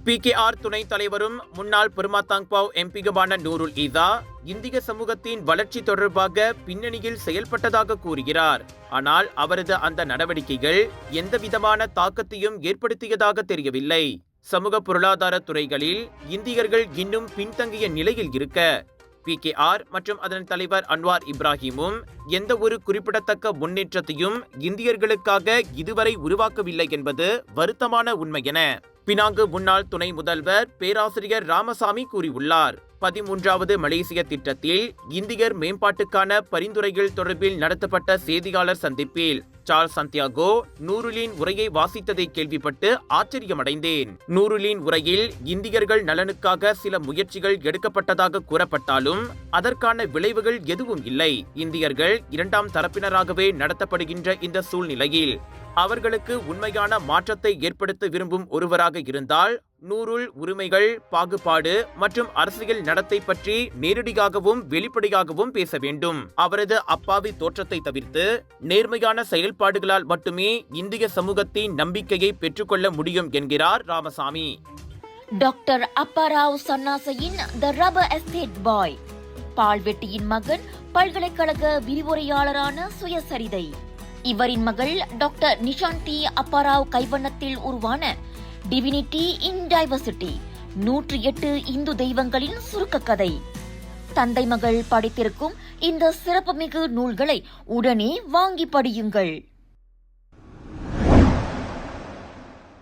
PKR துணைத் தலைவரும் முன்னாள் பெருமாத்தாங்பாவ் எம்பியுமான நூருல் ஈசா இந்திய சமூகத்தின் வளர்ச்சி தொடர்பாக பின்னணியில் செயல்பட்டதாக கூறுகிறார். ஆனால் அவரது அந்த நடவடிக்கைகள் எந்தவிதமான தாக்கத்தையும் ஏற்படுத்தியதாக தெரியவில்லை. சமூக பொருளாதார துறைகளில் இந்தியர்கள் இன்னும் பின்தங்கிய நிலையில் இருக்க PKR மற்றும் அதன் தலைவர் அன்வார் இப்ராஹிமும் எந்த ஒரு குறிப்பிடத்தக்க முன்னேற்றத்தையும் இந்தியர்களுக்காக இதுவரை உருவாக்கவில்லை என்பது வருத்தமான உண்மை என பினாங்கு முன்னாள் துணை முதல்வர் பேராசிரியர் ராமசாமி கூறியுள்ளார். 13வது மலேசிய திட்டத்தில் இந்தியர் மேம்பாட்டுக்கான பரிந்துரைகள் தொடர்பில் நடத்தப்பட்ட செய்தியாளர் சந்திப்பில் சார்ல்ஸ் சந்தியாகோ நூருலின் உரையை வாசித்ததை கேள்விப்பட்டு ஆச்சரியமடைந்தேன். நூருலின் உரையில் இந்தியர்கள் நலனுக்காக சில முயற்சிகள் எடுக்கப்பட்டதாக கூறப்பட்டாலும் அதற்கான விளைவுகள் எதுவும் இல்லை. இந்தியர்கள் இரண்டாம் தரப்பினராகவே நடத்தப்படுகின்ற இந்த சூழ்நிலையில் அவர்களுக்கு உண்மையான மாற்றத்தை ஏற்படுத்த விரும்பும் ஒருவராக இருந்தால் நூருல் உரிமைகள், பாகுபாடு மற்றும் அரசியல் நடத்தை பற்றி நேரடியாகவும் வெளிப்படையாகவும் பேச வேண்டும். அவரது அப்பாவி தோற்றத்தை தவிர்த்து நேர்மையான செயல்பாடுகளால் மட்டுமே இந்திய சமூகத்தின் நம்பிக்கையை பெற்றுக்கொள்ள முடியும் என்கிறார் ராமசாமி. டாக்டர் அப்பாராவ் சன்னாசையின் த ரப்பர் எஸ்டேட் பாய், பால்வெட்டியின் மகன், பல்கலைக்கழக விரிவுரையாளரான சுயசரிதை. இவரின் மகள் டாக்டர் நிஷாந்தி அப்பாராவ் கைவண்ணத்தில் உருவான டிவினிட்டி இன் டைவர்சிட்டி 108 இந்து தெய்வங்களின் சுருக்க கதை. தந்தை மகள் படித்திருக்கும் இந்த சிறப்புமிகு நூல்களை உடனே வாங்கி படியுங்கள்.